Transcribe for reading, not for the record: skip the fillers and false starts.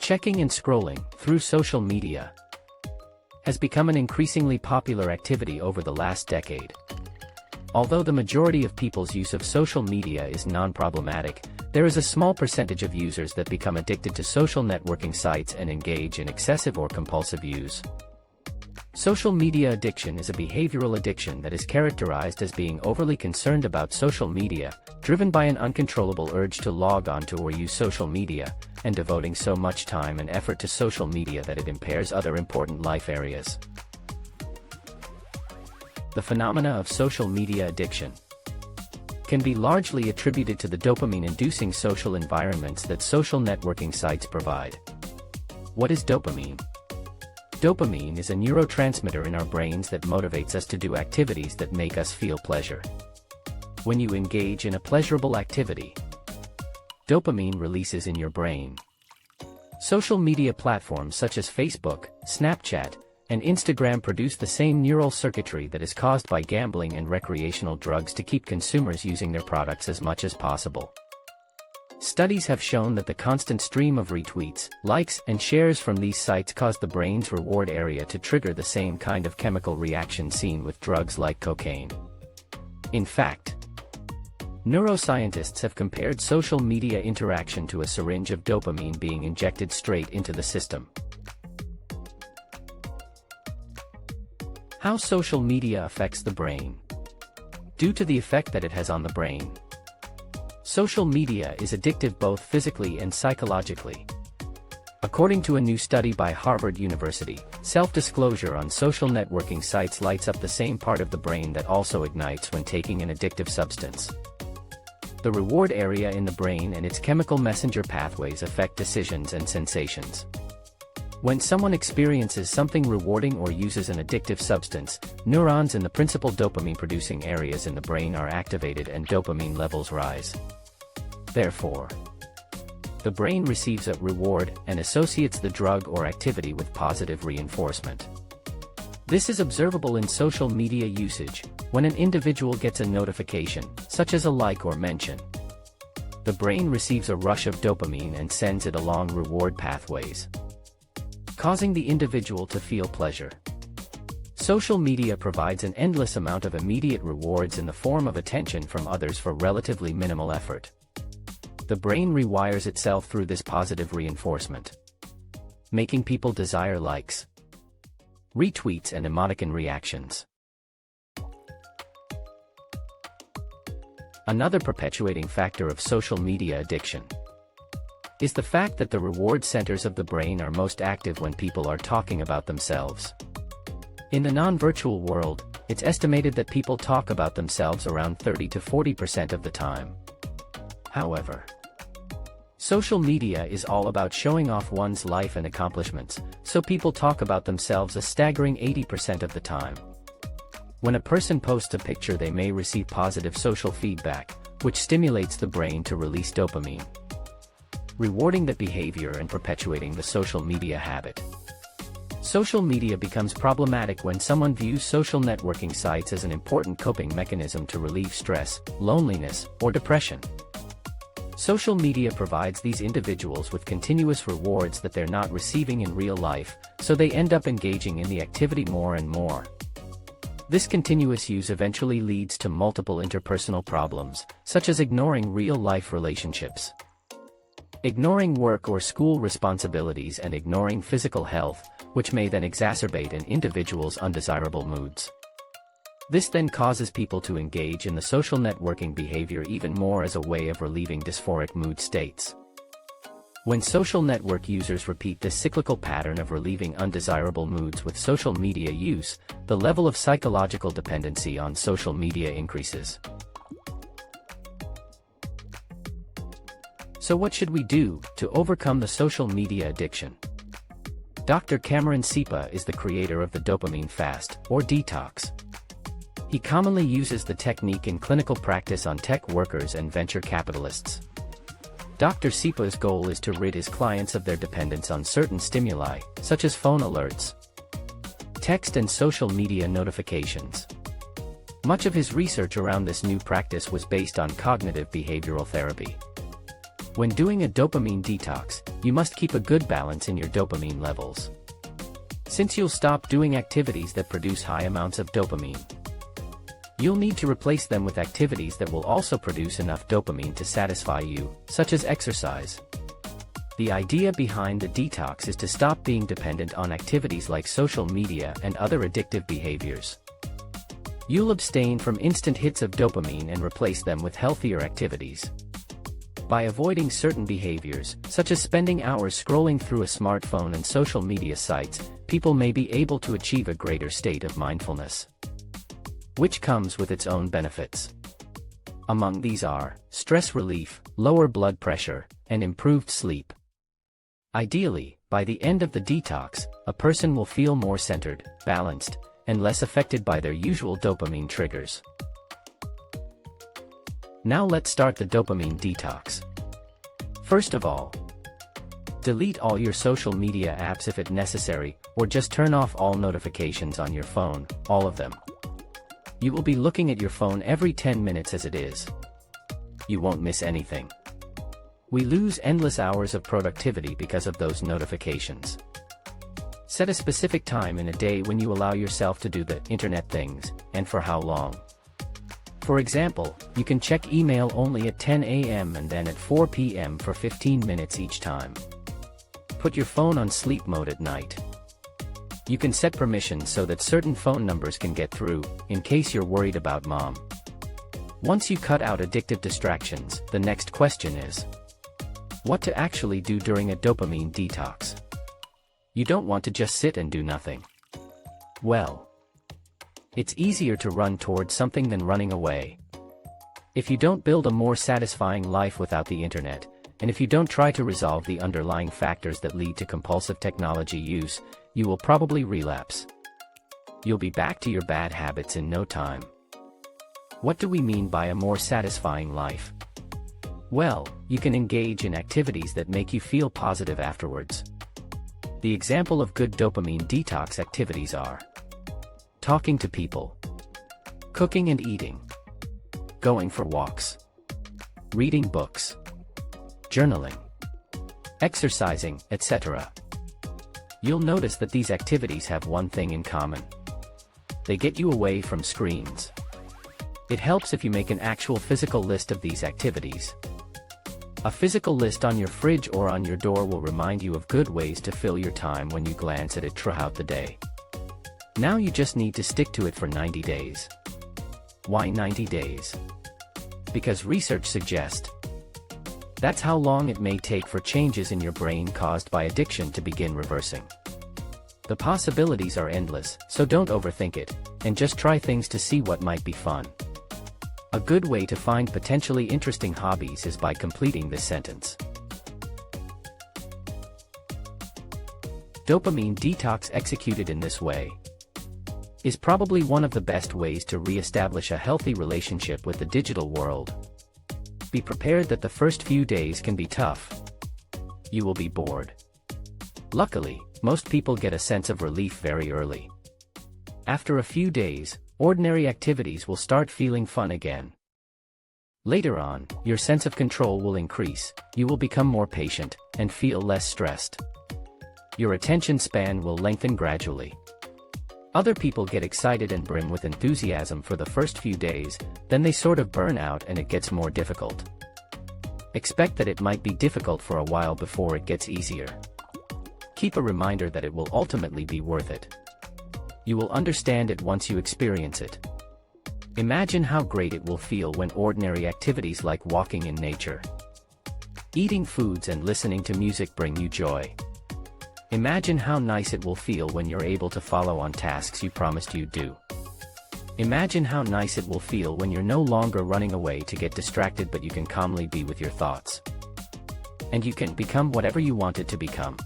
Checking and scrolling through social media has become an increasingly popular activity over the last decade. Although the majority of people's use of social media is non-problematic, there is a small percentage of users that become addicted to social networking sites and engage in excessive or compulsive use. Social media addiction is a behavioral addiction that is characterized as being overly concerned about social media, driven by an uncontrollable urge to log on to or use social media, and devoting so much time and effort to social media that it impairs other important life areas. The phenomena of social media addiction can be largely attributed to the dopamine-inducing social environments that social networking sites provide. What is dopamine? Dopamine is a neurotransmitter in our brains that motivates us to do activities that make us feel pleasure. When you engage in a pleasurable activity, dopamine releases in your brain. Social media platforms such as Facebook, Snapchat, and Instagram produce the same neural circuitry that is caused by gambling and recreational drugs to keep consumers using their products as much as possible. Studies have shown that the constant stream of retweets, likes, and shares from these sites cause the brain's reward area to trigger the same kind of chemical reaction seen with drugs like cocaine. In fact, neuroscientists have compared social media interaction to a syringe of dopamine being injected straight into the system. How social media affects the brain. Due to the effect that it has on the brain, social media is addictive both physically and psychologically. According to a new study by Harvard University, self-disclosure on social networking sites lights up the same part of the brain that also ignites when taking an addictive substance. The reward area in the brain and its chemical messenger pathways affect decisions and sensations. When someone experiences something rewarding or uses an addictive substance, neurons in the principal dopamine-producing areas in the brain are activated and dopamine levels rise. Therefore, the brain receives a reward and associates the drug or activity with positive reinforcement. This is observable in social media usage. When an individual gets a notification, such as a like or mention, the brain receives a rush of dopamine and sends it along reward pathways, causing the individual to feel pleasure. Social media provides an endless amount of immediate rewards in the form of attention from others for relatively minimal effort. The brain rewires itself through this positive reinforcement, making people desire likes, retweets, and emoticon reactions. Another perpetuating factor of social media addiction is the fact that the reward centers of the brain are most active when people are talking about themselves. In the non-virtual world, it's estimated that people talk about themselves around 30 to 40% of the time. However, social media is all about showing off one's life and accomplishments, so people talk about themselves a staggering 80% of the time. When a person posts a picture, they may receive positive social feedback, which stimulates the brain to release dopamine, rewarding that behavior and perpetuating the social media habit. Social media becomes problematic when someone views social networking sites as an important coping mechanism to relieve stress, loneliness, or depression. Social media provides these individuals with continuous rewards that they're not receiving in real life, so they end up engaging in the activity more and more. This continuous use eventually leads to multiple interpersonal problems, such as ignoring real-life relationships, ignoring work or school responsibilities, and ignoring physical health, which may then exacerbate an individual's undesirable moods. This then causes people to engage in the social networking behavior even more as a way of relieving dysphoric mood states. When social network users repeat this cyclical pattern of relieving undesirable moods with social media use, the level of psychological dependency on social media increases. So what should we do to overcome the social media addiction? Dr. Cameron Sipa is the creator of the dopamine fast, or detox. He commonly uses the technique in clinical practice on tech workers and venture capitalists. Dr. Sipa's goal is to rid his clients of their dependence on certain stimuli, such as phone alerts, text, and social media notifications. Much of his research around this new practice was based on cognitive behavioral therapy. When doing a dopamine detox, you must keep a good balance in your dopamine levels. Since you'll stop doing activities that produce high amounts of dopamine, you'll need to replace them with activities that will also produce enough dopamine to satisfy you, such as exercise. The idea behind the detox is to stop being dependent on activities like social media and other addictive behaviors. You'll abstain from instant hits of dopamine and replace them with healthier activities. By avoiding certain behaviors, such as spending hours scrolling through a smartphone and social media sites, people may be able to achieve a greater state of mindfulness, which comes with its own benefits. Among these are stress relief, lower blood pressure, and improved sleep. Ideally, by the end of the detox, a person will feel more centered, balanced, and less affected by their usual dopamine triggers. Now let's start the dopamine detox. First of all, delete all your social media apps if it's necessary, or just turn off all notifications on your phone, all of them. You will be looking at your phone every 10 minutes as it is. You won't miss anything. We lose endless hours of productivity because of those notifications. Set a specific time in a day when you allow yourself to do the internet things, and for how long. For example, you can check email only at 10 a.m. and then at 4 p.m. for 15 minutes each time. Put your phone on sleep mode at night. You can set permissions so that certain phone numbers can get through, in case you're worried about mom. Once you cut out addictive distractions, the next question is, what to actually do during a dopamine detox? You don't want to just sit and do nothing. Well, it's easier to run towards something than running away. If you don't build a more satisfying life without the internet, and if you don't try to resolve the underlying factors that lead to compulsive technology use, you will probably relapse. You'll be back to your bad habits in no time. What do we mean by a more satisfying life? Well, you can engage in activities that make you feel positive afterwards. The example of good dopamine detox activities are talking to people, cooking and eating, going for walks, reading books, journaling, exercising, etc. You'll notice that these activities have one thing in common. They get you away from screens. It helps if you make an actual physical list of these activities. A physical list on your fridge or on your door will remind you of good ways to fill your time when you glance at it throughout the day. Now you just need to stick to it for 90 days. Why 90 days? Because research suggests that's how long it may take for changes in your brain caused by addiction to begin reversing. The possibilities are endless, so don't overthink it, and just try things to see what might be fun. A good way to find potentially interesting hobbies is by completing this sentence. Dopamine detox executed in this way is probably one of the best ways to re-establish a healthy relationship with the digital world. Be prepared that the first few days can be tough. You will be bored. Luckily, most people get a sense of relief very early. After a few days, ordinary activities will start feeling fun again. Later on, your sense of control will increase, you will become more patient, and feel less stressed. Your attention span will lengthen gradually. Other people get excited and brim with enthusiasm for the first few days, then they sort of burn out and it gets more difficult. Expect that it might be difficult for a while before it gets easier. Keep a reminder that it will ultimately be worth it. You will understand it once you experience it. Imagine how great it will feel when ordinary activities like walking in nature, eating foods and listening to music bring you joy. Imagine how nice it will feel when you're able to follow on tasks you promised you'd do. Imagine how nice it will feel when you're no longer running away to get distracted but you can calmly be with your thoughts. And you can become whatever you wanted to become.